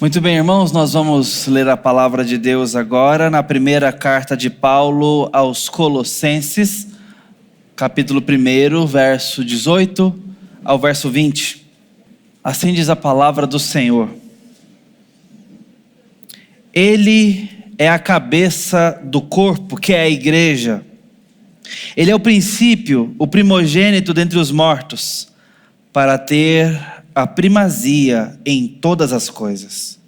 Muito bem, irmãos, nós vamos ler a palavra de Deus agora na primeira carta de Paulo aos Colossenses, capítulo 1, verso 18 ao verso 20. Assim diz a palavra do Senhor. Ele é a cabeça do corpo, que é a igreja. Ele é o princípio, o primogênito dentre os mortos, para ter a primazia em todas as coisas.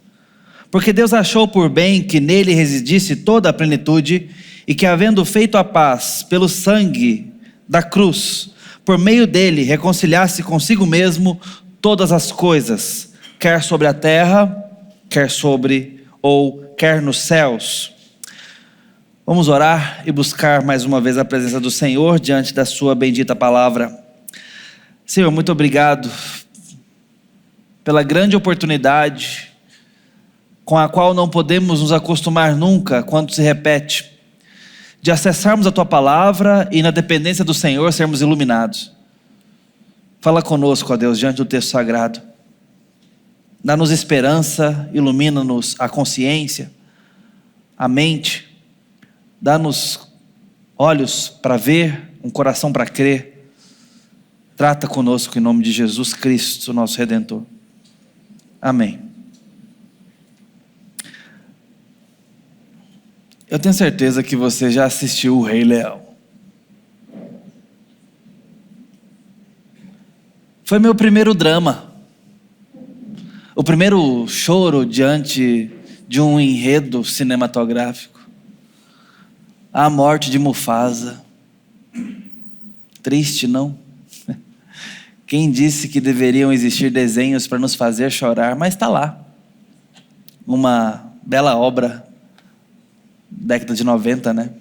Porque Deus achou por bem que nele residisse toda a plenitude, e que, havendo feito a paz pelo sangue da cruz, por meio dele reconciliasse consigo mesmo todas as coisas, quer sobre a terra, quer nos céus. Vamos orar e buscar mais uma vez a presença do Senhor diante da sua bendita palavra. Senhor, muito obrigado pela grande oportunidade com a qual não podemos nos acostumar nunca quando se repete, de acessarmos a tua palavra e na dependência do Senhor sermos iluminados. Fala conosco, ó Deus, diante do texto sagrado. Dá-nos esperança, ilumina-nos a consciência, a mente, dá-nos olhos para ver, um coração para crer. Trata conosco em nome de Jesus Cristo, nosso Redentor. Amém. Eu tenho certeza que você já assistiu o Rei Leão. Foi meu primeiro drama. O primeiro choro diante de um enredo cinematográfico. A morte de Mufasa. Triste, não? Quem disse que deveriam existir desenhos para nos fazer chorar? Mas está lá. Uma bela obra, década de 90, né?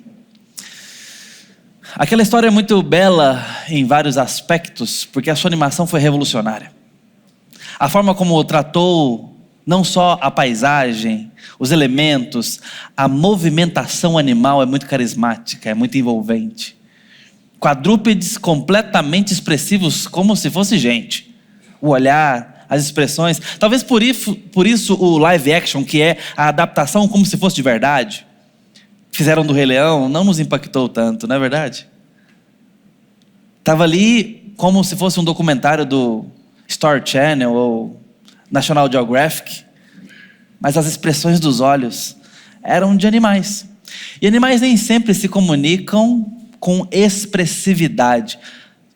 Aquela história é muito bela em vários aspectos, porque a sua animação foi revolucionária. A forma como tratou não só a paisagem, os elementos, a movimentação animal é muito carismática, é muito envolvente. Quadrúpedes completamente expressivos, como se fosse gente. O olhar, as expressões. Talvez por isso o live action, que é a adaptação como se fosse de verdade, fizeram do Rei Leão, não nos impactou tanto, não é verdade? Estava ali como se fosse um documentário do Story Channel ou National Geographic, mas as expressões dos olhos eram de animais. E animais nem sempre se comunicam com expressividade,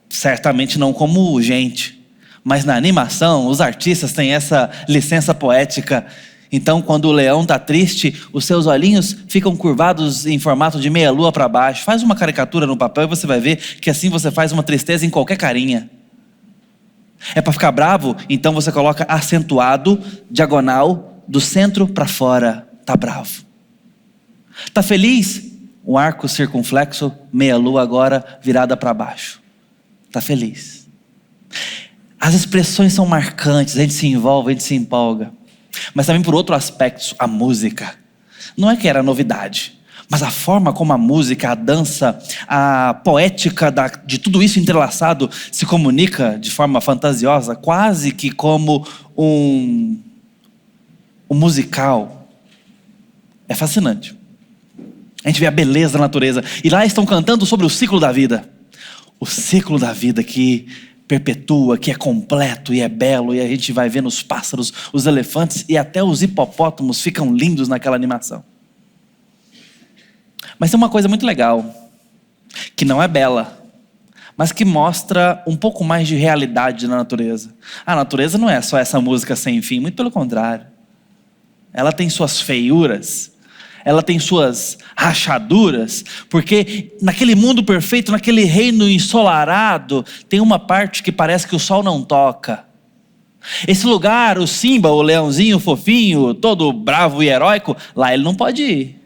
certamente não como gente, mas na animação os artistas têm essa licença poética. Então, quando o leão está triste, os seus olhinhos ficam curvados em formato de meia lua para baixo. Faz uma caricatura no papel e você vai ver que assim você faz uma tristeza em qualquer carinha. É para ficar bravo? Então você coloca acentuado, diagonal, do centro para fora. Tá bravo. Tá feliz? Um arco circunflexo, meia lua agora virada para baixo. Tá feliz. As expressões são marcantes, a gente se envolve, a gente se empolga. Mas também por outro aspecto, a música. Não é que era novidade, mas a forma como a música, a dança, a poética de tudo isso entrelaçado se comunica de forma fantasiosa, quase que como um musical. É fascinante. A gente vê a beleza da natureza. E lá estão cantando sobre o ciclo da vida. O ciclo da vida que perpetua, que é completo e é belo. E a gente vai vendo os pássaros, os elefantes e até os hipopótamos ficam lindos naquela animação. Mas tem uma coisa muito legal, que não é bela, mas que mostra um pouco mais de realidade na natureza. A natureza não é só essa música sem fim, muito pelo contrário. Ela tem suas feiuras, ela tem suas rachaduras, porque naquele mundo perfeito, naquele reino ensolarado, tem uma parte que parece que o sol não toca. Esse lugar, o Simba, o leãozinho fofinho, todo bravo e heróico, lá ele não pode ir.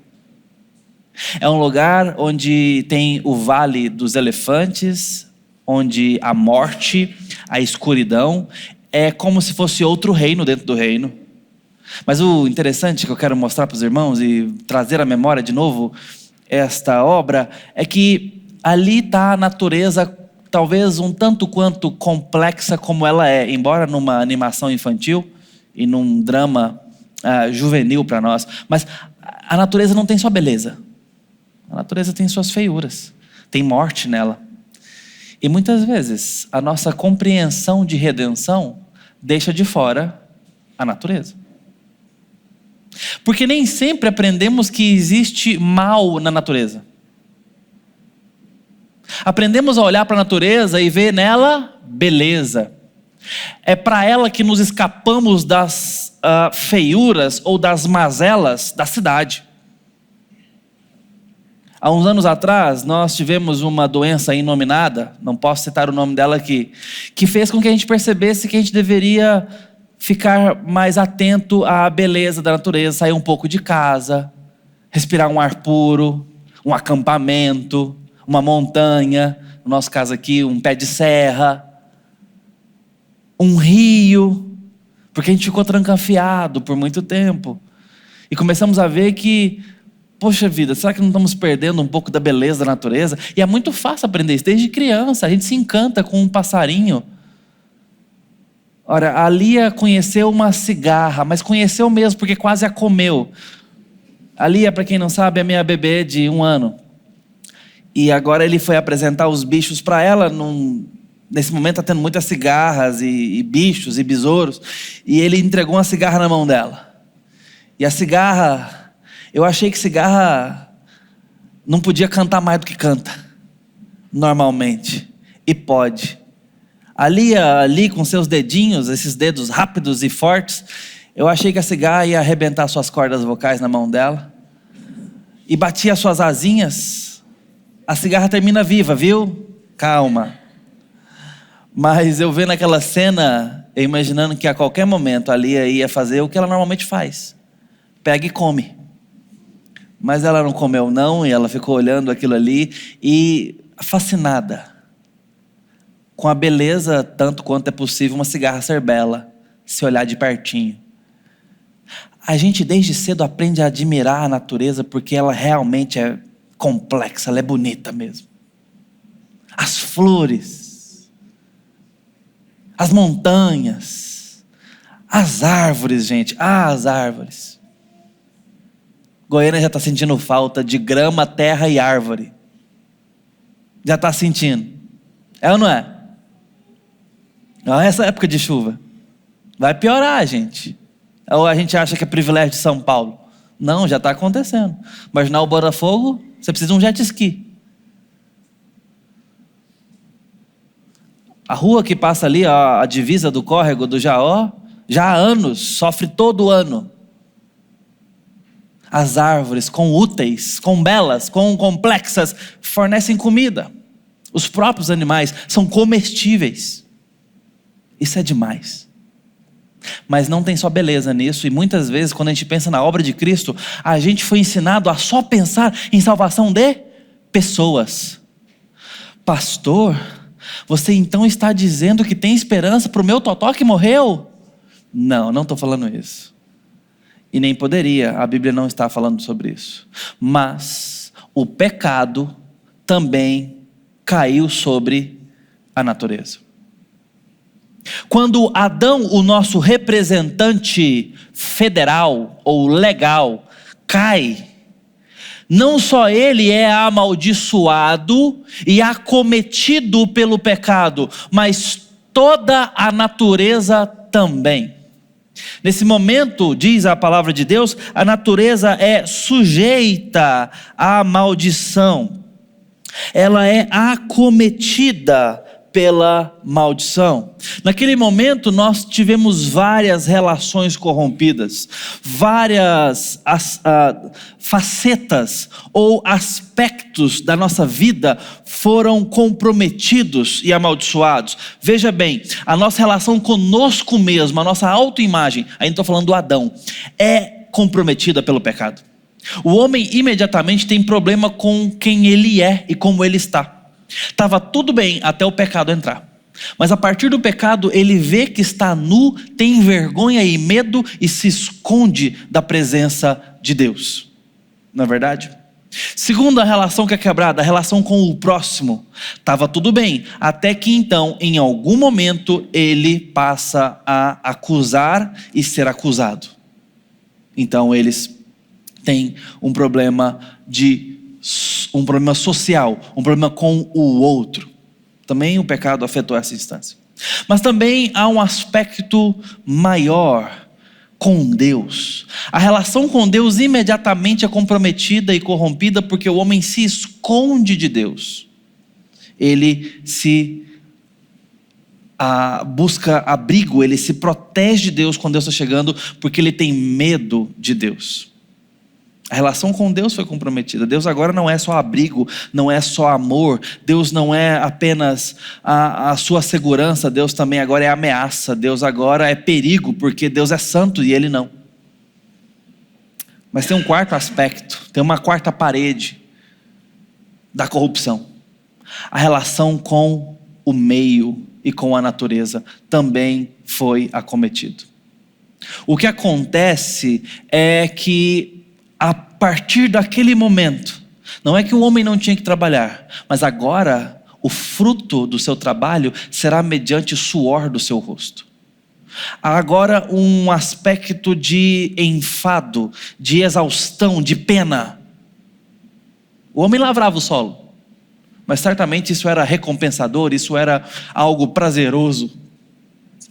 É um lugar onde tem o vale dos elefantes, onde a morte, a escuridão, é como se fosse outro reino dentro do reino. Mas o interessante que eu quero mostrar para os irmãos e trazer à memória de novo esta obra é que ali está a natureza talvez um tanto quanto complexa como ela é, embora numa animação infantil e num drama juvenil para nós. Mas a natureza não tem só beleza. A natureza tem suas feiuras. Tem morte nela. E muitas vezes a nossa compreensão de redenção deixa de fora a natureza. Porque nem sempre aprendemos que existe mal na natureza. Aprendemos a olhar para a natureza e ver nela beleza. É para ela que nos escapamos das feiuras ou das mazelas da cidade. Há uns anos atrás, nós tivemos uma doença inominada, não posso citar o nome dela aqui, que fez com que a gente percebesse que a gente deveria ficar mais atento à beleza da natureza, sair um pouco de casa, respirar um ar puro, um acampamento, uma montanha, no nosso caso aqui, um pé de serra, um rio, porque a gente ficou trancafiado por muito tempo. E começamos a ver que, poxa vida, será que não estamos perdendo um pouco da beleza da natureza? E é muito fácil aprender isso, desde criança, a gente se encanta com um passarinho. Ora, a Lia conheceu uma cigarra, mas conheceu mesmo, porque quase a comeu. A Lia, para quem não sabe, é minha bebê de 1 ano. E agora ele foi apresentar os bichos para ela, nesse momento está tendo muitas cigarras e bichos e besouros, e ele entregou uma cigarra na mão dela. E a cigarra, eu achei que cigarra não podia cantar mais do que canta, normalmente, e pode. Ali com seus dedinhos, esses dedos rápidos e fortes, eu achei que a cigarra ia arrebentar suas cordas vocais na mão dela, e batia suas asinhas. A cigarra termina viva, viu? Calma. Mas eu vendo aquela cena, eu imaginando que a qualquer momento a Lia ia fazer o que ela normalmente faz. Pega e come. Mas ela não comeu não, e ela ficou olhando aquilo ali, e fascinada com a beleza, tanto quanto é possível uma cigarra ser bela, se olhar de pertinho. A gente desde cedo aprende a admirar a natureza, porque ela realmente é complexa, ela é bonita mesmo. As flores, as montanhas, as árvores, gente, as árvores. Goiânia já está sentindo falta de grama, terra e árvore. Já está sentindo. É ou não é? Olha essa época de chuva. Vai piorar, gente. Ou a gente acha que é privilégio de São Paulo? Não, já está acontecendo. Marginal Botafogo, você precisa de um jet ski. A rua que passa ali, a divisa do córrego do Jaó, já há anos, sofre todo ano. As árvores, com úteis, com belas, com complexas, fornecem comida. Os próprios animais são comestíveis. Isso é demais. Mas não tem só beleza nisso, e muitas vezes quando a gente pensa na obra de Cristo, a gente foi ensinado a só pensar em salvação de pessoas. Pastor, você então está dizendo que tem esperança para o meu totó que morreu? Não, não estou falando isso. E nem poderia, a Bíblia não está falando sobre isso. Mas o pecado também caiu sobre a natureza. Quando Adão, o nosso representante federal ou legal, cai, não só ele é amaldiçoado e acometido pelo pecado, mas toda a natureza também. Nesse momento, diz a palavra de Deus, a natureza é sujeita à maldição. Ela é acometida pela maldição. Naquele momento nós tivemos várias relações corrompidas, várias facetas ou aspectos da nossa vida foram comprometidos e amaldiçoados. Veja bem, a nossa relação conosco mesmo, a nossa autoimagem, ainda estou falando do Adão, é comprometida pelo pecado. O homem imediatamente tem problema com quem ele é e como ele está. Estava tudo bem até o pecado entrar. Mas a partir do pecado ele vê que está nu, tem vergonha e medo e se esconde da presença de Deus. Não é verdade? Segunda relação que é quebrada, a relação com o próximo. Estava tudo bem, até que então, em algum momento, ele passa a acusar e ser acusado. Então eles têm um problema social, um problema com o outro. Também o pecado afetou essa instância. Mas também há um aspecto maior com Deus. A relação com Deus imediatamente é comprometida e corrompida porque o homem se esconde de Deus. Ele se busca abrigo, ele se protege de Deus quando Deus está chegando, porque ele tem medo de Deus. A relação com Deus foi comprometida. Deus agora não é só abrigo, não é só amor. Deus não é apenas a sua segurança. Deus também agora é ameaça. Deus agora é perigo, porque Deus é santo e ele não. Mas tem um quarto aspecto, tem uma quarta parede da corrupção. A relação com o meio e com a natureza também foi acometido. O que acontece é que a partir daquele momento, não é que o homem não tinha que trabalhar, mas agora o fruto do seu trabalho será mediante o suor do seu rosto. Há agora um aspecto de enfado, de exaustão, de pena. O homem lavrava o solo, mas certamente isso era recompensador, isso era algo prazeroso.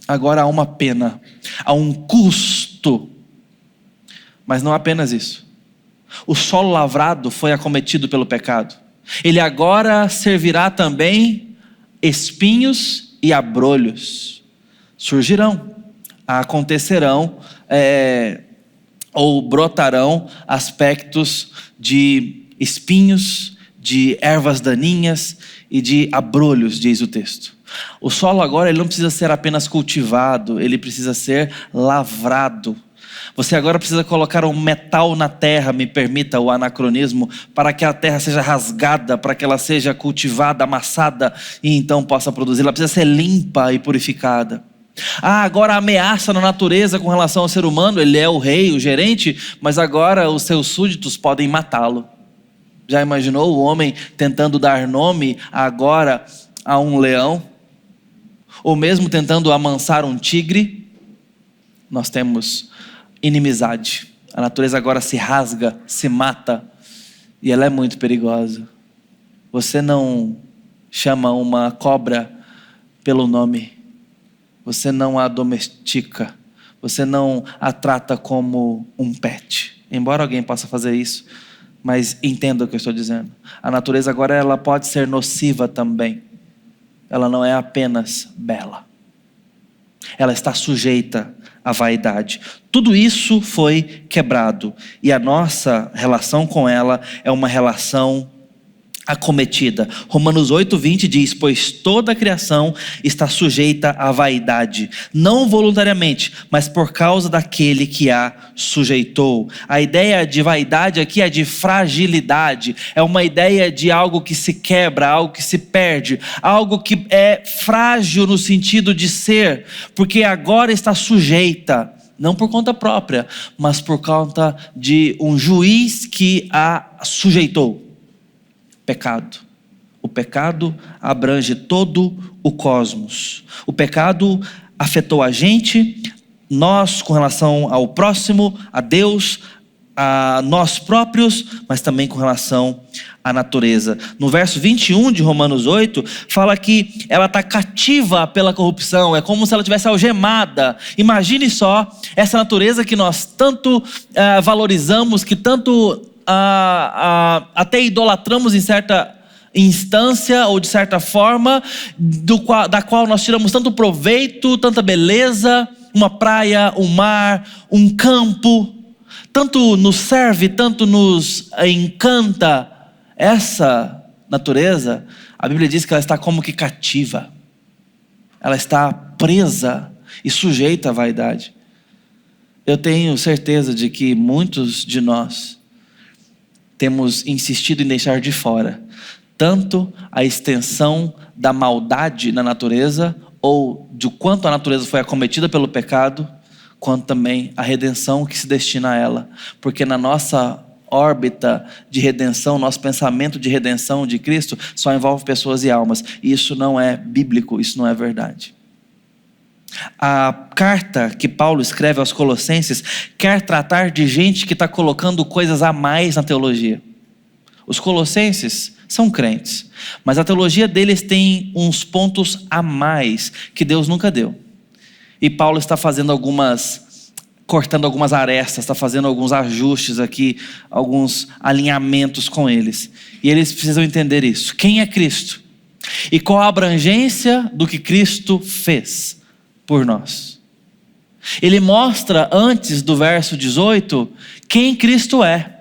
Agora há uma pena, há um custo, mas não apenas isso. O solo lavrado foi acometido pelo pecado. Ele agora servirá também espinhos e abrolhos. Surgirão, acontecerão, ou brotarão aspectos de espinhos, de ervas daninhas e de abrolhos, diz o texto. O solo agora ele não precisa ser apenas cultivado, ele precisa ser lavrado. Você agora precisa colocar um metal na terra, me permita o anacronismo, para que a terra seja rasgada, para que ela seja cultivada, amassada e então possa produzir. Ela precisa ser limpa e purificada. Agora a ameaça na natureza com relação ao ser humano, ele é o rei, o gerente, mas agora os seus súditos podem matá-lo. Já imaginou o homem tentando dar nome agora a um leão? Ou mesmo tentando amansar um tigre? Nós temos inimizade. A natureza agora se rasga, se mata, e ela é muito perigosa. Você não chama uma cobra pelo nome, você não a domestica, você não a trata como um pet, embora alguém possa fazer isso, mas entenda o que eu estou dizendo. A natureza agora ela pode ser nociva também. Ela não é apenas bela, ela está sujeita à vaidade. Tudo isso foi quebrado e a nossa relação com ela é uma relação acometida. Romanos 8:20 diz: pois toda a criação está sujeita à vaidade, não voluntariamente, mas por causa daquele que a sujeitou. A ideia de vaidade aqui é de fragilidade, é uma ideia de algo que se quebra, algo que se perde, algo que é frágil no sentido de ser, porque agora está sujeita, não por conta própria, mas por conta de um juiz que a sujeitou. Pecado. O pecado abrange todo o cosmos. O pecado afetou a gente, nós com relação ao próximo, a Deus, a nós próprios, mas também com relação à natureza. No verso 21 de Romanos 8, fala que ela está cativa pela corrupção, é como se ela estivesse algemada. Imagine só essa natureza que nós tanto valorizamos, que tanto até idolatramos em certa instância ou de certa forma, da qual nós tiramos tanto proveito, tanta beleza, uma praia, um mar, um campo, tanto nos serve, tanto nos encanta. Essa natureza, a Bíblia diz que ela está como que cativa, ela está presa e sujeita à vaidade. Eu tenho certeza de que muitos de nós temos insistido em deixar de fora tanto a extensão da maldade na natureza, ou de quanto a natureza foi acometida pelo pecado, quanto também a redenção que se destina a ela. Porque na nossa órbita de redenção, nosso pensamento de redenção de Cristo só envolve pessoas e almas. E isso não é bíblico, isso não é verdade. A carta que Paulo escreve aos Colossenses quer tratar de gente que está colocando coisas a mais na teologia. Os Colossenses são crentes, mas a teologia deles tem uns pontos a mais que Deus nunca deu. E Paulo está fazendo cortando algumas arestas, está fazendo alguns ajustes aqui, alguns alinhamentos com eles. E eles precisam entender isso. Quem é Cristo? E qual a abrangência do que Cristo fez por nós? Ele mostra antes do verso 18 quem Cristo é,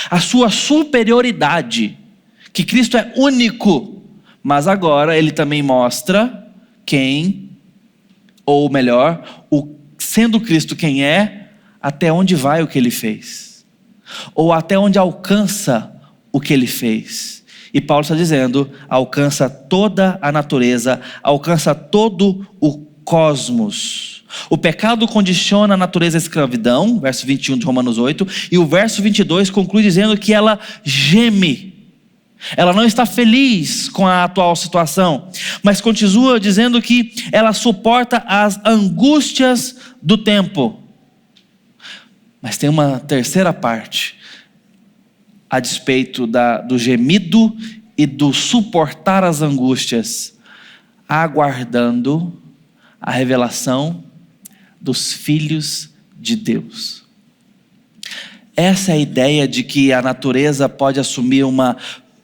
a sua superioridade, que Cristo é único, mas agora ele também mostra quem, ou melhor, sendo Cristo quem é, até onde vai o que ele fez, ou até onde alcança o que ele fez. E Paulo está dizendo, alcança toda a natureza, alcança todo o cosmos. O pecado condiciona a natureza à escravidão, verso 21 de Romanos 8, e o verso 22 conclui dizendo que ela geme. Ela não está feliz com a atual situação, mas continua dizendo que ela suporta as angústias do tempo. Mas tem uma terceira parte, a despeito do gemido e do suportar as angústias, aguardando a revelação dos filhos de Deus. Essa é a ideia de que a natureza pode assumir uma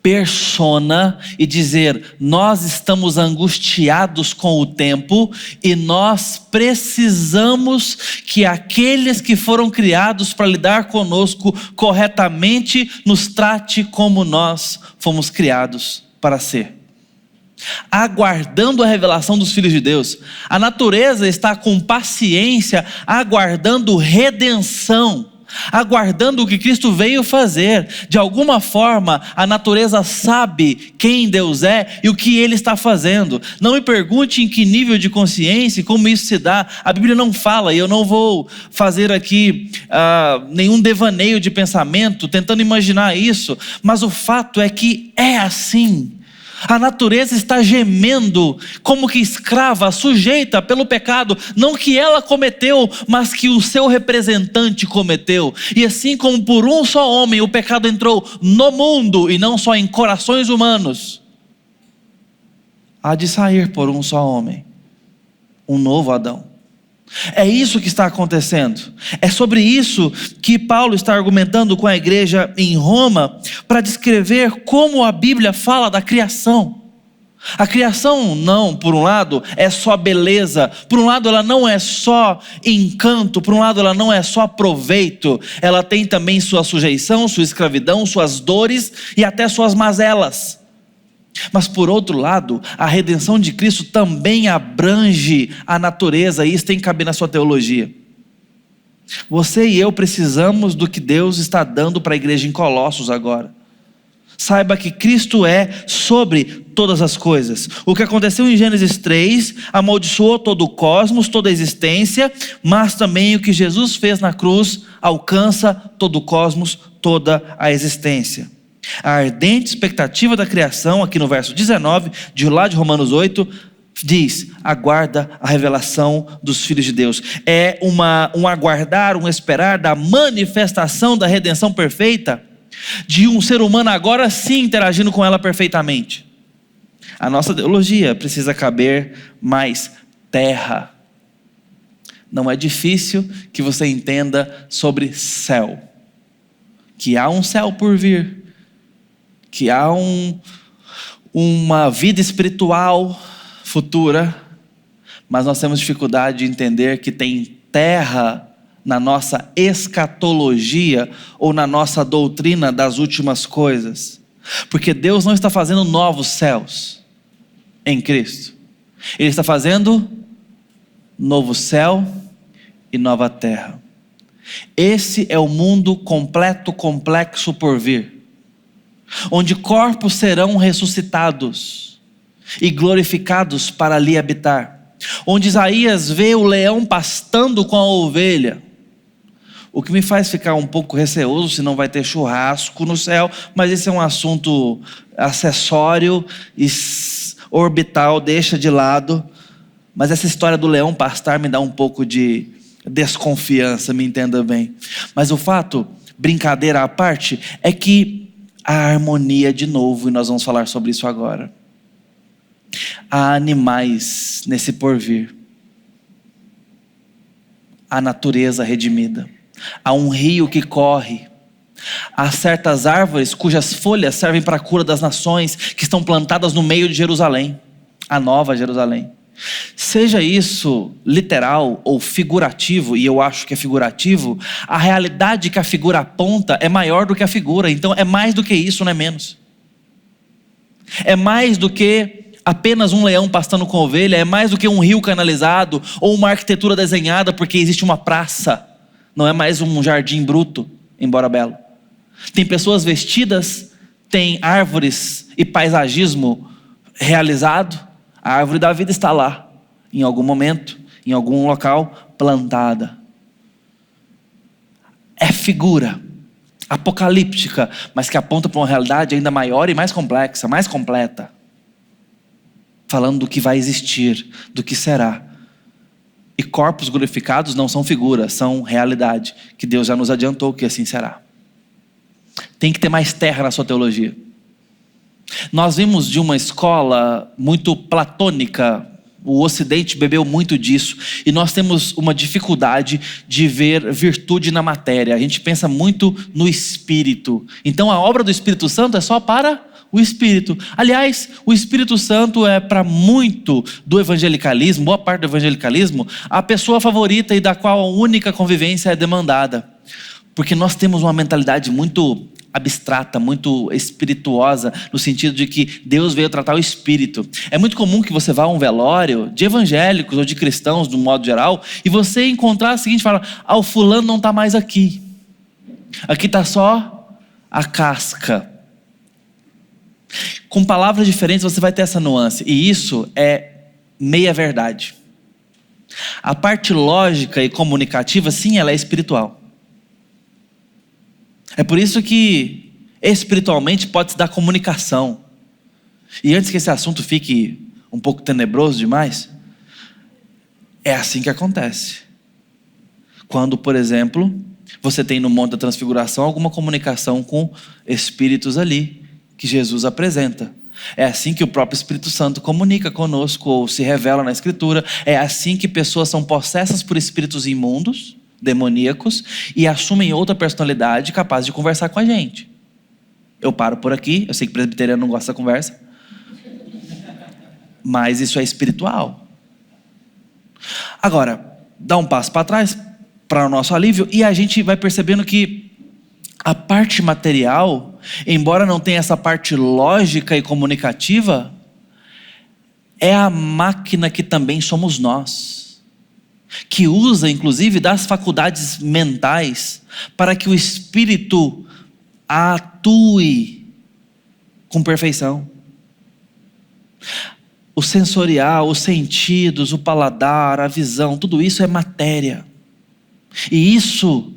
persona e dizer: nós estamos angustiados com o tempo e nós precisamos que aqueles que foram criados para lidar conosco corretamente nos trate como nós fomos criados para ser. Aguardando a revelação dos filhos de Deus. A natureza está com paciência aguardando redenção, aguardando o que Cristo veio fazer. De alguma forma a natureza sabe quem Deus é e o que Ele está fazendo. Não me pergunte em que nível de consciência e como isso se dá. A Bíblia não fala, e eu não vou fazer aqui nenhum devaneio de pensamento tentando imaginar isso, mas o fato é que é assim. A natureza está gemendo como que escrava, sujeita pelo pecado, não que ela cometeu, mas que o seu representante cometeu. E assim como por um só homem o pecado entrou no mundo e não só em corações humanos, há de sair por um só homem um novo Adão. É isso que está acontecendo. É sobre isso que Paulo está argumentando com a igreja em Roma, para descrever como a Bíblia fala da criação. A criação não, por um lado, é só beleza, por um lado ela não é só encanto, por um lado ela não é só proveito, ela tem também sua sujeição, sua escravidão, suas dores e até suas mazelas. Mas por outro lado, a redenção de Cristo também abrange a natureza, e isso tem que caber na sua teologia. Você e eu precisamos do que Deus está dando para a igreja em Colossos agora. Saiba que Cristo é sobre todas as coisas. O que aconteceu em Gênesis 3 amaldiçoou todo o cosmos, toda a existência, mas também o que Jesus fez na cruz alcança todo o cosmos, toda a existência. A ardente expectativa da criação, aqui no verso 19, de lá de Romanos 8, diz: aguarda a revelação dos filhos de Deus. É um aguardar, um esperar da manifestação da redenção perfeita, de um ser humano agora sim interagindo com ela perfeitamente. A nossa teologia precisa caber mais terra. Não é difícil que você entenda sobre céu, que há um céu por vir, que há uma vida espiritual futura, mas nós temos dificuldade de entender que tem terra na nossa escatologia ou na nossa doutrina das últimas coisas, porque Deus não está fazendo novos céus em Cristo, Ele está fazendo novo céu e nova terra. Esse é o mundo completo, complexo por vir, onde corpos serão ressuscitados e glorificados para ali habitar, onde Isaías vê o leão pastando com a ovelha, o que me faz ficar um pouco receoso se não vai ter churrasco no céu, mas esse é um assunto acessório e orbital, deixa de lado. Mas essa história do leão pastar me dá um pouco de desconfiança, me entenda bem. Mas o fato, brincadeira à parte, é que há harmonia de novo, e nós vamos falar sobre isso agora. Há animais nesse porvir. Há natureza redimida. Há um rio que corre. Há certas árvores cujas folhas servem para a cura das nações, que estão plantadas no meio de Jerusalém, a nova Jerusalém. Seja isso literal ou figurativo, e eu acho que é figurativo, a realidade que a figura aponta é maior do que a figura. Então é mais do que isso, não é menos. É mais do que apenas um leão pastando com ovelha, é mais do que um rio canalizado ou uma arquitetura desenhada porque existe uma praça. Não é mais um jardim bruto, embora belo. Tem pessoas vestidas, tem árvores e paisagismo realizado. A árvore da vida está lá, em algum momento, em algum local, plantada. É figura apocalíptica, mas que aponta para uma realidade ainda maior e mais complexa, mais completa. Falando do que vai existir, do que será. E corpos glorificados não são figuras, são realidade, que Deus já nos adiantou que assim será. Tem que ter mais terra na sua teologia. Nós vimos de uma escola muito platônica, o Ocidente bebeu muito disso, e nós temos uma dificuldade de ver virtude na matéria. A gente pensa muito no Espírito. Então a obra do Espírito Santo é só para o Espírito. Aliás, o Espírito Santo é para muito do evangelicalismo, boa parte do evangelicalismo, a pessoa favorita e da qual a única convivência é demandada. Porque nós temos uma mentalidade muito abstrata, muito espirituosa, no sentido de que Deus veio tratar o espírito. É muito comum que você vá a um velório de evangélicos ou de cristãos, de um modo geral, e você encontrar o seguinte, fala, o fulano não está mais aqui. Aqui está só a casca. Com palavras diferentes você vai ter essa nuance, e isso é meia verdade. A parte lógica e comunicativa, sim, ela é espiritual. É por isso que espiritualmente pode se dar comunicação. E antes que esse assunto fique um pouco tenebroso demais, é assim que acontece. Quando, por exemplo, você tem no Monte da Transfiguração alguma comunicação com espíritos ali, que Jesus apresenta. É assim que o próprio Espírito Santo comunica conosco, ou se revela na Escritura. É assim que pessoas são possessas por espíritos imundos, demoníacos, e assumem outra personalidade capaz de conversar com a gente. Eu paro por aqui, eu sei que presbiteriano não gosta da conversa, mas isso é espiritual. Agora, dá um passo para trás, para o nosso alívio, e a gente vai percebendo que a parte material, embora não tenha essa parte lógica e comunicativa, é a máquina que também somos nós, que usa inclusive das faculdades mentais para que o espírito atue com perfeição. O sensorial, os sentidos, o paladar, a visão, tudo isso é matéria. E isso,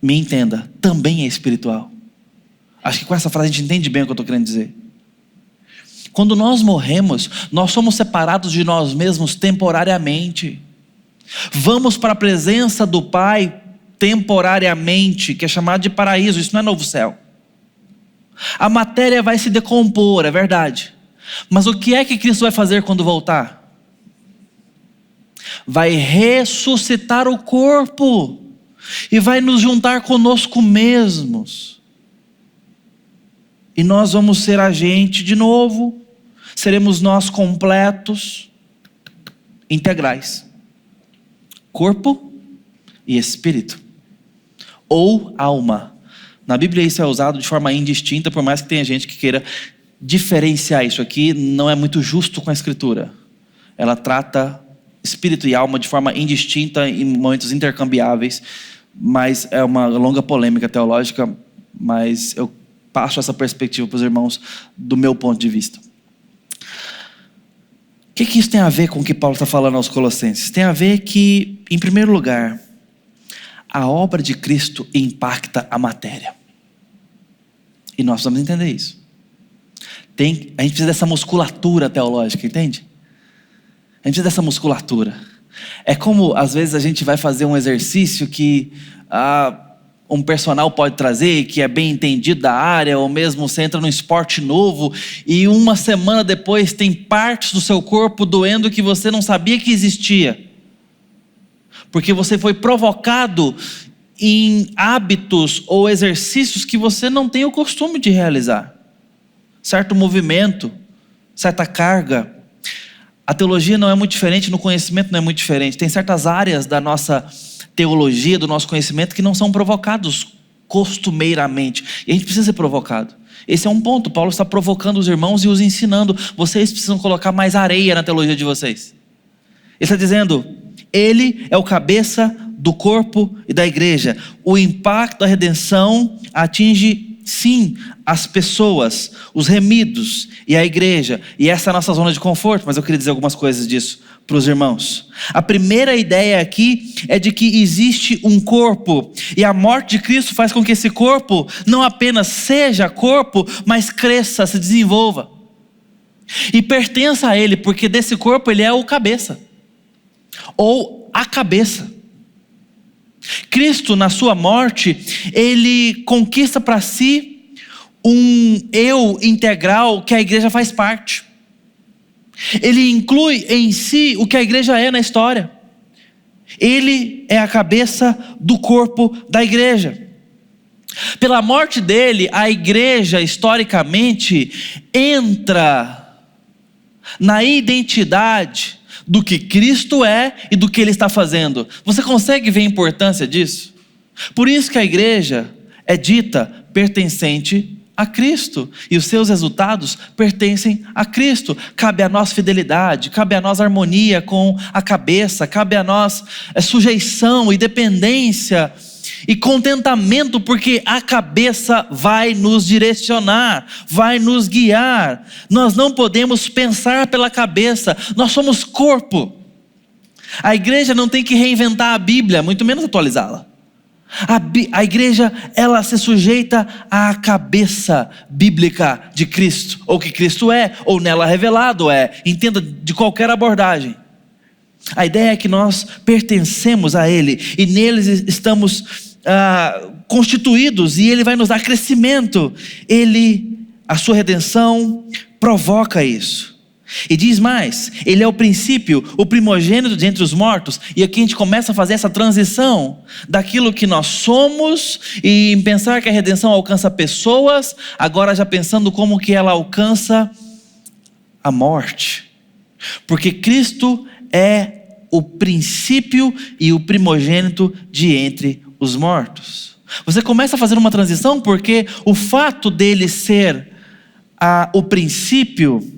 me entenda, também é espiritual. Acho que com essa frase a gente entende bem o que eu estou querendo dizer. Quando nós morremos, nós somos separados de nós mesmos temporariamente. Vamos para a presença do Pai temporariamente, que é chamado de paraíso. Isso não é novo céu. A matéria vai se decompor, é verdade. Mas o que é que Cristo vai fazer quando voltar? Vai ressuscitar o corpo e vai nos juntar conosco mesmos. E nós vamos ser a gente de novo. Seremos nós completos, integrais. Corpo e espírito. Ou alma. Na Bíblia isso é usado de forma indistinta, por mais que tenha gente que queira diferenciar isso aqui, não é muito justo com a Escritura. Ela trata espírito e alma de forma indistinta, em momentos intercambiáveis, mas é uma longa polêmica teológica, mas eu passo essa perspectiva para os irmãos do meu ponto de vista. O que isso tem a ver com o que Paulo está falando aos Colossenses? Tem a ver que, em primeiro lugar, a obra de Cristo impacta a matéria. E nós precisamos entender isso. A gente precisa dessa musculatura teológica, entende? A gente precisa dessa musculatura. É como, às vezes, a gente vai fazer um exercício que um personal pode trazer, que é bem entendido da área, ou mesmo você entra num esporte novo, e uma semana depois tem partes do seu corpo doendo que você não sabia que existia. Porque você foi provocado em hábitos ou exercícios que você não tem o costume de realizar. Certo movimento, certa carga. A teologia não é muito diferente, no conhecimento não é muito diferente. Tem certas áreas da nossa teologia, do nosso conhecimento, que não são provocados costumeiramente. E a gente precisa ser provocado. Esse é um ponto. Paulo está provocando os irmãos e os ensinando. Vocês precisam colocar mais areia na teologia de vocês. Ele está dizendo, ele é o cabeça do corpo e da igreja. O impacto da redenção atinge, sim, as pessoas, os remidos e a igreja. E essa é a nossa zona de conforto, mas eu queria dizer algumas coisas disso para os irmãos. A primeira ideia aqui é de que existe um corpo, e a morte de Cristo faz com que esse corpo não apenas seja corpo, mas cresça, se desenvolva. E pertença a ele, porque desse corpo ele é o cabeça, ou a cabeça. Cristo, na sua morte, ele conquista para si um eu integral que a igreja faz parte. Ele inclui em si o que a igreja é na história. Ele é a cabeça do corpo da igreja. Pela morte dele, a igreja historicamente entra na identidade do que Cristo é e do que ele está fazendo. Você consegue ver a importância disso? Por isso que a igreja é dita pertencente a Cristo, e os seus resultados pertencem a Cristo. Cabe a nós fidelidade, cabe a nós harmonia com a cabeça, cabe a nós sujeição e dependência e contentamento, porque a cabeça vai nos direcionar, vai nos guiar. Nós não podemos pensar pela cabeça, nós somos corpo. A igreja não tem que reinventar a Bíblia, muito menos atualizá-la. A igreja, ela se sujeita à cabeça bíblica de Cristo, ou que Cristo é, ou nela revelado é, entenda, de qualquer abordagem. A ideia é que nós pertencemos a Ele, e neles estamos constituídos, e Ele vai nos dar crescimento. A sua redenção provoca isso. E diz mais, ele é o princípio, o primogênito de entre os mortos. E aqui a gente começa a fazer essa transição daquilo que nós somos, e em pensar que a redenção alcança pessoas, agora já pensando como que ela alcança a morte. Porque Cristo é o princípio e o primogênito de entre os mortos. Você começa a fazer uma transição, porque o fato dele ser o princípio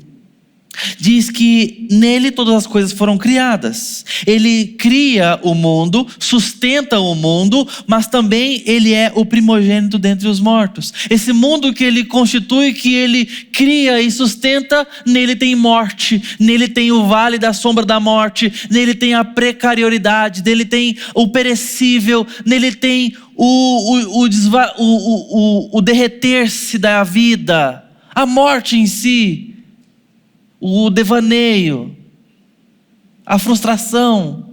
diz que nele todas as coisas foram criadas. Ele cria o mundo, sustenta o mundo, mas também ele é o primogênito dentre os mortos. Esse mundo que ele constitui, que ele cria e sustenta, nele tem morte, nele tem o vale da sombra da morte, nele tem a precariedade, nele tem o perecível, nele tem o derreter-se da vida, a morte em si, o devaneio, a frustração,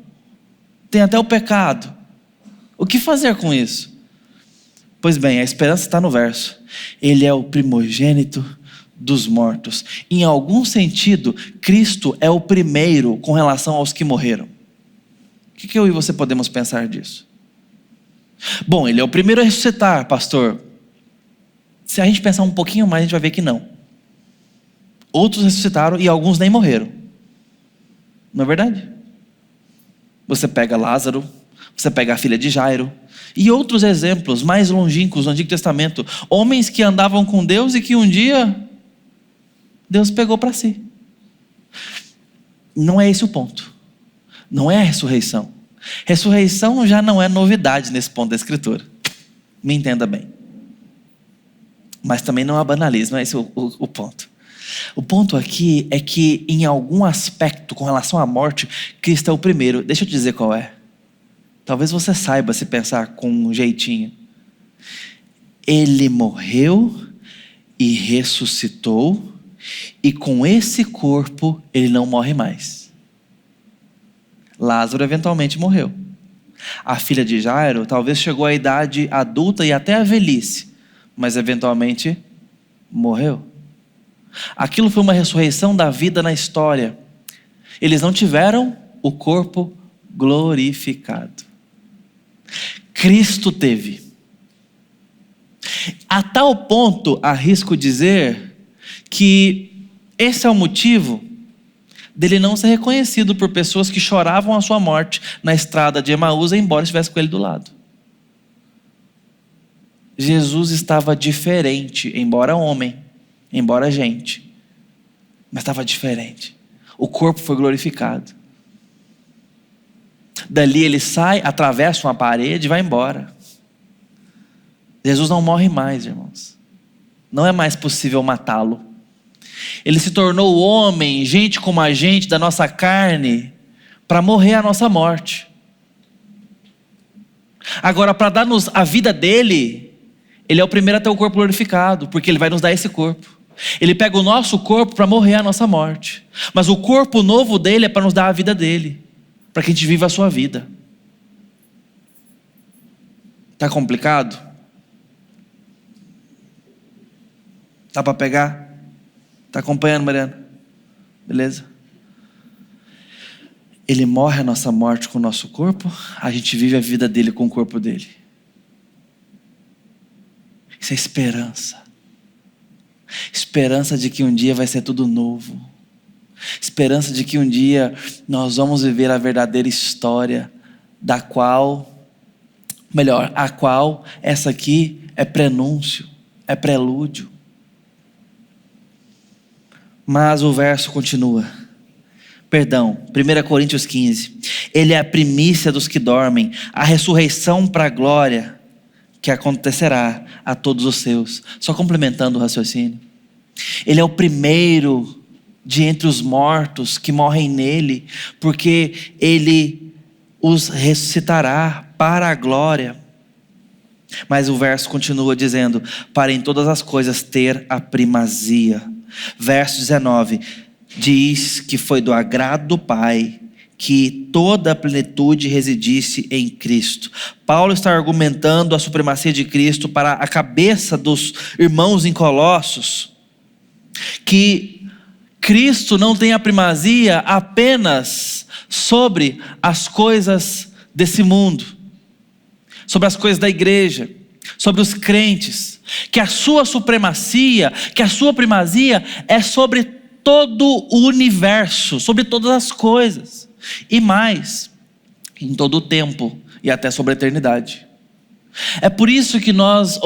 tem até o pecado. O que fazer com isso? Pois bem, a esperança está no verso. Ele é o primogênito dos mortos. Em algum sentido, Cristo é o primeiro com relação aos que morreram. O que eu e você podemos pensar disso? Bom, ele é o primeiro a ressuscitar, pastor. Se a gente pensar um pouquinho mais, a gente vai ver que não. Outros ressuscitaram e alguns nem morreram. Não é verdade? Você pega Lázaro, você pega a filha de Jairo, e outros exemplos mais longínquos no Antigo Testamento. Homens que andavam com Deus e que um dia Deus pegou para si. Não é esse o ponto. Não é a ressurreição. Ressurreição já não é novidade nesse ponto da Escritura. Me entenda bem. Mas também não é banalismo, não é esse o ponto. O ponto aqui é que em algum aspecto com relação à morte, Cristo é o primeiro. Deixa eu te dizer qual é. Talvez você saiba se pensar com um jeitinho. Ele morreu e ressuscitou, e com esse corpo ele não morre mais. Lázaro eventualmente morreu. A filha de Jairo talvez chegou à idade adulta e até à velhice, mas eventualmente morreu. Aquilo foi uma ressurreição da vida na história. Eles não tiveram o corpo glorificado. Cristo teve. A tal ponto, arrisco dizer, que esse é o motivo dele não ser reconhecido por pessoas que choravam a sua morte na estrada de Emaús, embora estivesse com ele do lado. Jesus estava diferente, embora homem, embora gente, mas estava diferente. O corpo foi glorificado. Dali ele sai, atravessa uma parede e vai embora. Jesus não morre mais, irmãos. Não é mais possível matá-lo. Ele se tornou homem, gente como a gente, da nossa carne, para morrer a nossa morte. Agora, para dar-nos a vida dele, ele é o primeiro a ter o corpo glorificado, porque ele vai nos dar esse corpo. Ele pega o nosso corpo para morrer a nossa morte. Mas o corpo novo dele é para nos dar a vida dele, para que a gente viva a sua vida. Está complicado? Dá para pegar? Está acompanhando, Mariana? Beleza? Ele morre a nossa morte com o nosso corpo, a gente vive a vida dele com o corpo dele. Isso é esperança. Esperança de que um dia vai ser tudo novo. Esperança de que um dia nós vamos viver a verdadeira história a qual essa aqui é prenúncio, é prelúdio. Mas o verso continua. 1 Coríntios 15. Ele é a primícia dos que dormem, a ressurreição para a glória que acontecerá a todos os seus. Só complementando o raciocínio. Ele é o primeiro de entre os mortos que morrem nele, porque ele os ressuscitará para a glória. Mas o verso continua dizendo: para em todas as coisas ter a primazia. Verso 19 diz que foi do agrado do Pai que toda a plenitude residisse em Cristo. Paulo está argumentando a supremacia de Cristo para a cabeça dos irmãos em Colossos, que Cristo não tem a primazia apenas sobre as coisas desse mundo, sobre as coisas da igreja, sobre os crentes, que a sua supremacia, que a sua primazia é sobre todo o universo, sobre todas as coisas, e mais, em todo o tempo e até sobre a eternidade. É por isso que nós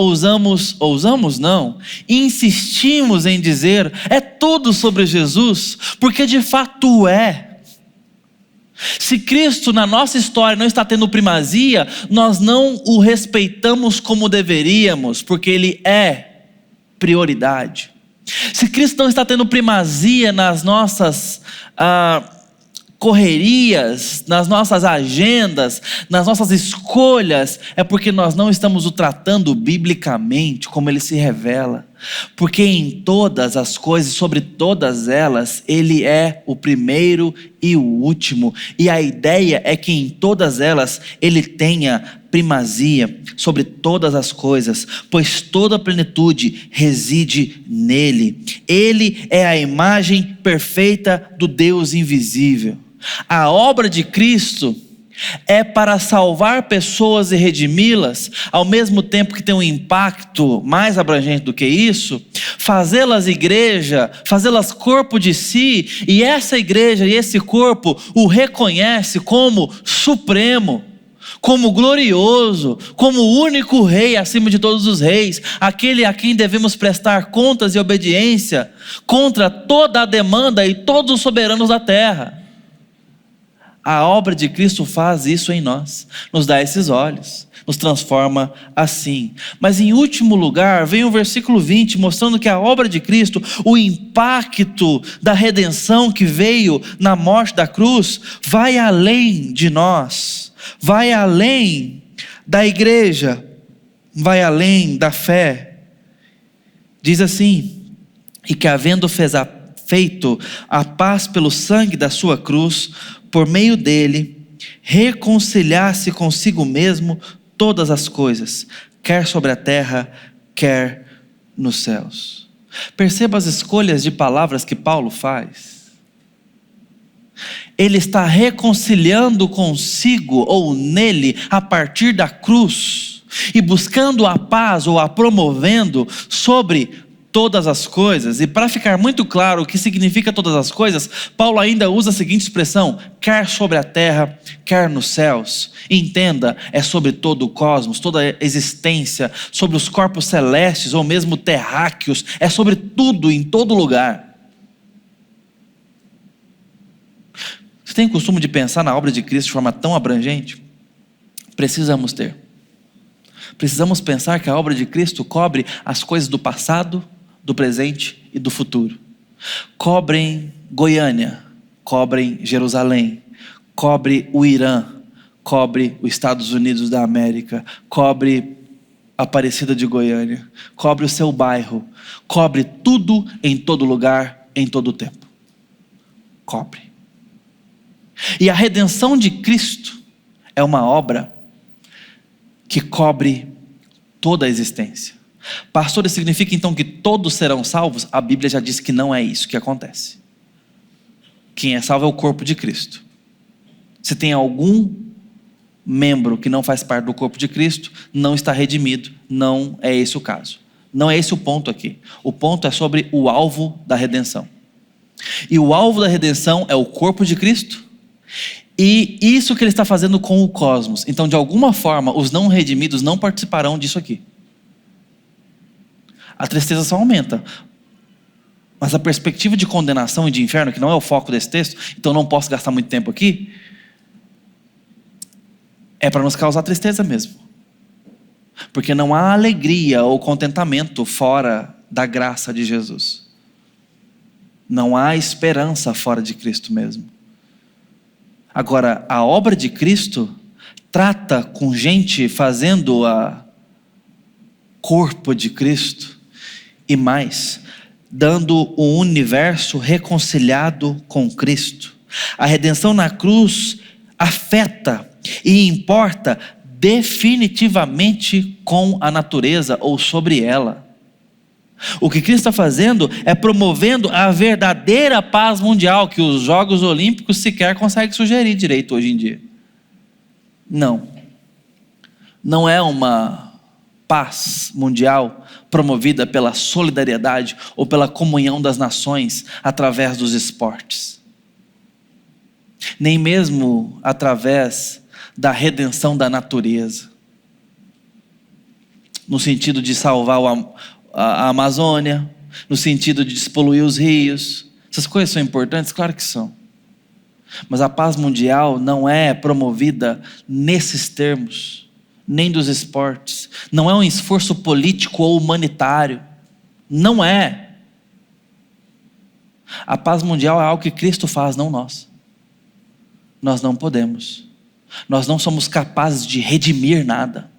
insistimos em dizer, é tudo sobre Jesus, porque de fato é. Se Cristo na nossa história não está tendo primazia, nós não o respeitamos como deveríamos, porque Ele é prioridade. Se Cristo não está tendo primazia nas nossas correrias, nas nossas agendas, nas nossas escolhas, é porque nós não estamos o tratando biblicamente como Ele se revela. Porque em todas as coisas, sobre todas elas, Ele é o primeiro e o último. E a ideia é que em todas elas Ele tenha primazia sobre todas as coisas, pois toda a plenitude reside nele. Ele é a imagem perfeita do Deus invisível. A obra de Cristo é para salvar pessoas e redimi-las, ao mesmo tempo que tem um impacto mais abrangente do que isso, fazê-las igreja, fazê-las corpo de si, e essa igreja e esse corpo o reconhece como supremo, como glorioso, como o único rei acima de todos os reis, aquele a quem devemos prestar contas e obediência contra toda a demanda e todos os soberanos da terra. A obra de Cristo faz isso em nós, nos dá esses olhos, nos transforma assim. Mas em último lugar, vem o versículo 20, mostrando que a obra de Cristo, o impacto da redenção que veio na morte da cruz, vai além de nós, vai além da igreja, vai além da fé. Diz assim: e que havendo feito a paz pelo sangue da sua cruz, por meio dele reconciliasse consigo mesmo todas as coisas, quer sobre a terra, quer nos céus. Perceba as escolhas de palavras que Paulo faz. Ele está reconciliando consigo ou nele a partir da cruz e buscando a paz ou a promovendo sobre todas as coisas. E para ficar muito claro o que significa todas as coisas, Paulo ainda usa a seguinte expressão: quer sobre a terra, quer nos céus. Entenda, é sobre todo o cosmos, toda a existência, sobre os corpos celestes ou mesmo terráqueos, é sobre tudo, em todo lugar. Você tem o costume de pensar na obra de Cristo de forma tão abrangente? Precisamos ter. Precisamos pensar que a obra de Cristo cobre as coisas do passado, do presente e do futuro. Cobrem Goiânia, cobrem Jerusalém, cobre o Irã, cobre os Estados Unidos da América, cobre Aparecida de Goiânia, cobre o seu bairro, cobre tudo em todo lugar, em todo o tempo. Cobre. E a redenção de Cristo é uma obra que cobre toda a existência. Pastor, isso significa então que todos serão salvos? A Bíblia já disse que não é isso que acontece. Quem é salvo é o corpo de Cristo. Se tem algum membro que não faz parte do corpo de Cristo, não está redimido. Não é esse o caso. Não é esse o ponto aqui. O ponto é sobre o alvo da redenção. E o alvo da redenção é o corpo de Cristo. E isso que ele está fazendo com o cosmos. Então, de alguma forma, os não redimidos não participarão disso aqui. A tristeza só aumenta. Mas a perspectiva de condenação e de inferno, que não é o foco desse texto, então não posso gastar muito tempo aqui, é para nos causar tristeza mesmo. Porque não há alegria ou contentamento fora da graça de Jesus. Não há esperança fora de Cristo mesmo. Agora, a obra de Cristo trata com gente fazendo a corpo de Cristo e mais, dando o universo reconciliado com Cristo. A redenção na cruz afeta e importa definitivamente com a natureza ou sobre ela. O que Cristo está fazendo é promovendo a verdadeira paz mundial que os Jogos Olímpicos sequer conseguem sugerir direito hoje em dia. Não é uma paz mundial promovida pela solidariedade ou pela comunhão das nações através dos esportes. Nem mesmo através da redenção da natureza. No sentido de salvar a Amazônia, no sentido de despoluir os rios. Essas coisas são importantes? Claro que são. Mas a paz mundial não é promovida nesses termos, nem dos esportes. Não é um esforço político ou humanitário. Não é. A paz mundial é algo que Cristo faz, não nós. Nós não podemos. Nós não somos capazes de redimir nada.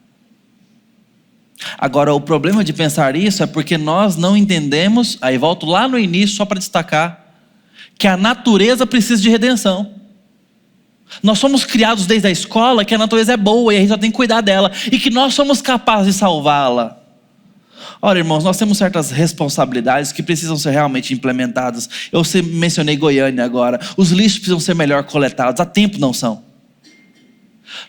Agora, o problema de pensar isso é porque nós não entendemos, aí volto lá no início só para destacar, que a natureza precisa de redenção. Nós somos criados desde a escola que a natureza é boa e a gente só tem que cuidar dela, e que nós somos capazes de salvá-la. Ora, irmãos, nós temos certas responsabilidades que precisam ser realmente implementadas. Eu mencionei Goiânia agora. Os lixos precisam ser melhor coletados, há tempo não são.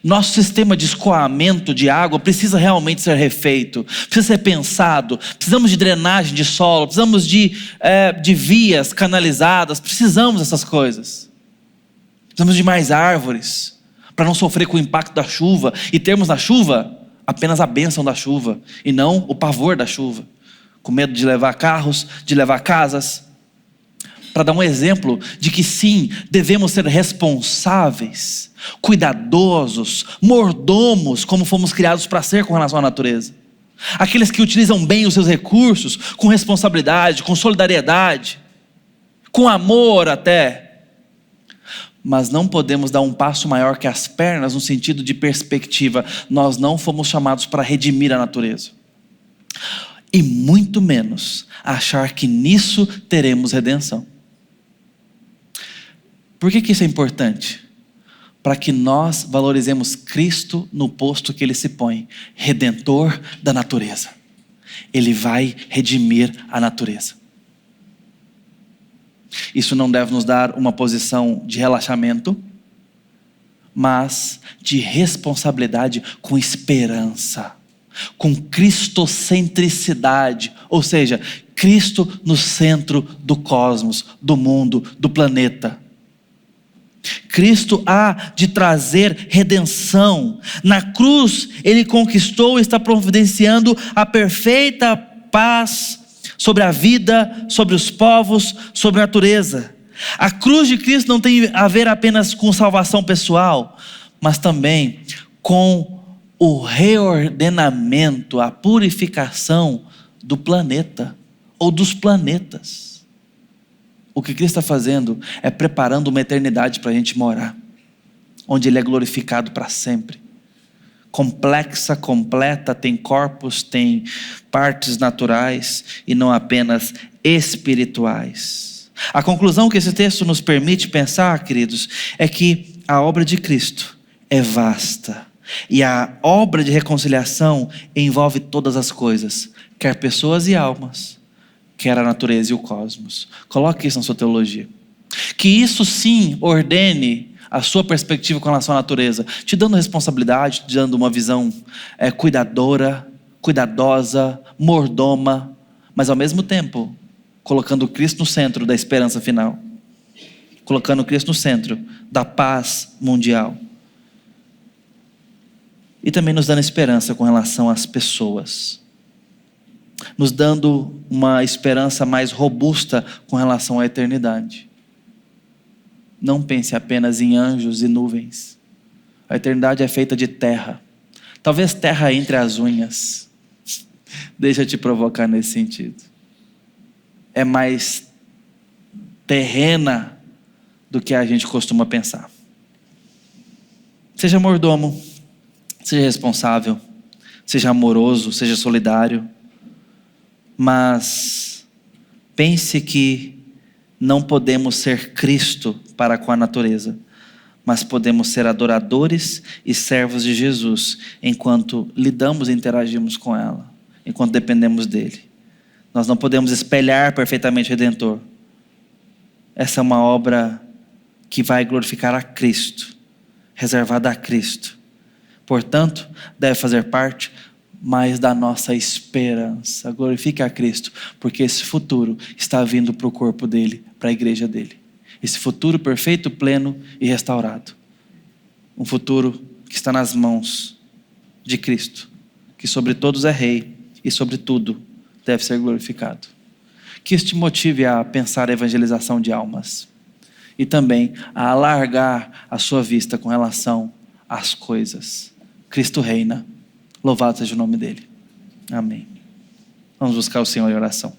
Nosso sistema de escoamento de água precisa realmente ser refeito, precisa ser pensado. Precisamos de drenagem de solo, precisamos de vias canalizadas, precisamos dessas coisas. Precisamos de mais árvores, para não sofrer com o impacto da chuva, e termos na chuva apenas a bênção da chuva, e não o pavor da chuva, com medo de levar carros, de levar casas. Para dar um exemplo de que sim, devemos ser responsáveis, cuidadosos, mordomos, como fomos criados para ser com relação à natureza. Aqueles que utilizam bem os seus recursos, com responsabilidade, com solidariedade, com amor até. Mas não podemos dar um passo maior que as pernas no sentido de perspectiva. Nós não fomos chamados para redimir a natureza. E muito menos achar que nisso teremos redenção. Por que isso é importante? para que nós valorizemos Cristo no posto que Ele se põe, redentor da natureza. Ele vai redimir a natureza. Isso não deve nos dar uma posição de relaxamento, mas de responsabilidade com esperança, com cristocentricidade, ou seja, Cristo no centro do cosmos, do mundo, do planeta. Cristo há de trazer redenção. Na cruz, Ele conquistou e está providenciando a perfeita paz sobre a vida, sobre os povos, sobre a natureza. A cruz de Cristo não tem a ver apenas com salvação pessoal, mas também com o reordenamento, a purificação do planeta, ou dos planetas. O que Cristo está fazendo é preparando uma eternidade para a gente morar, onde Ele é glorificado para sempre. Complexa, completa, tem corpos, tem partes naturais e não apenas espirituais. A conclusão que esse texto nos permite pensar, queridos, é que a obra de Cristo é vasta. E a obra de reconciliação envolve todas as coisas, quer pessoas e almas, quer a natureza e o cosmos. Coloque isso na sua teologia. Que isso sim ordene a sua perspectiva com relação à natureza, te dando responsabilidade, te dando uma visão cuidadora, cuidadosa, mordoma, mas ao mesmo tempo colocando Cristo no centro da esperança final, colocando Cristo no centro da paz mundial. E também nos dando esperança com relação às pessoas, nos dando uma esperança mais robusta com relação à eternidade. Não pense apenas em anjos e nuvens. A eternidade é feita de terra, talvez terra entre as unhas. Deixa eu te provocar nesse sentido. É mais terrena do que a gente costuma pensar. Seja mordomo, seja responsável, seja amoroso, seja solidário, mas pense que não podemos ser Cristo para com a natureza, mas podemos ser adoradores e servos de Jesus enquanto lidamos e interagimos com ela, enquanto dependemos dele. Nós não podemos espelhar perfeitamente o Redentor. Essa é uma obra que vai glorificar a Cristo, reservada a Cristo. Portanto, deve fazer parte mais da nossa esperança. Glorifique a Cristo, porque esse futuro está vindo para o corpo dele, para a igreja dele. Esse futuro perfeito, pleno e restaurado. Um futuro que está nas mãos de Cristo, que sobre todos é rei e sobre tudo deve ser glorificado. Que isso te motive a pensar a evangelização de almas e também a alargar a sua vista com relação às coisas. Cristo reina. Louvado seja o nome dele. Amém. Vamos buscar o Senhor em oração.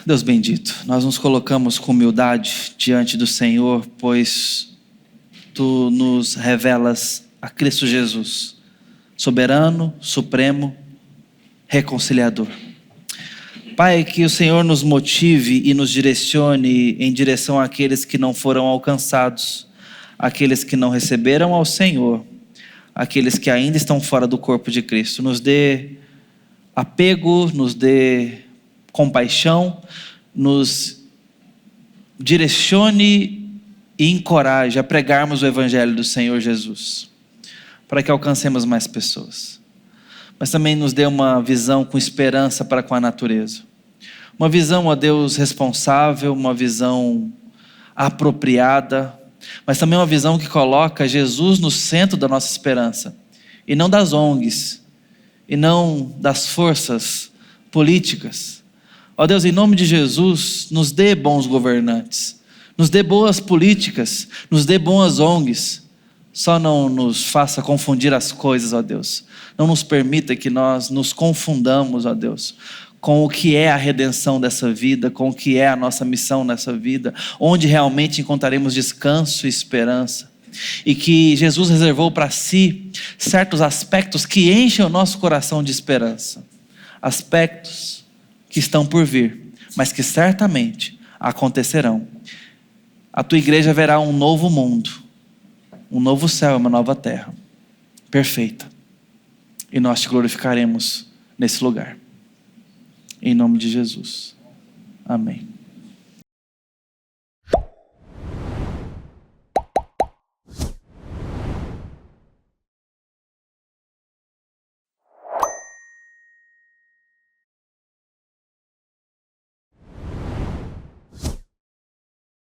Deus bendito, nós nos colocamos com humildade diante do Senhor, pois Tu nos revelas a Cristo Jesus, soberano, supremo, reconciliador. Pai, que o Senhor nos motive e nos direcione em direção àqueles que não foram alcançados, aqueles que não receberam ao Senhor, aqueles que ainda estão fora do corpo de Cristo. Nos dê apego, nos dê compaixão, nos direcione e encoraje a pregarmos o Evangelho do Senhor Jesus, para que alcancemos mais pessoas. Mas também nos dê uma visão com esperança para com a natureza. Uma visão, ó Deus, responsável, uma visão apropriada, mas também uma visão que coloca Jesus no centro da nossa esperança, e não das ONGs, e não das forças políticas. Ó Deus, em nome de Jesus, nos dê bons governantes, nos dê boas políticas, nos dê boas ONGs, só não nos faça confundir as coisas, ó Deus. Não nos permita que nós nos confundamos, ó Deus, com o que é a redenção dessa vida, com o que é a nossa missão nessa vida, onde realmente encontraremos descanso e esperança. E que Jesus reservou para si certos aspectos que enchem o nosso coração de esperança. Aspectos que estão por vir, mas que certamente acontecerão. a tua igreja verá um novo mundo, um novo céu e uma nova terra, perfeita. E nós te glorificaremos nesse lugar. Em nome de Jesus. Amém.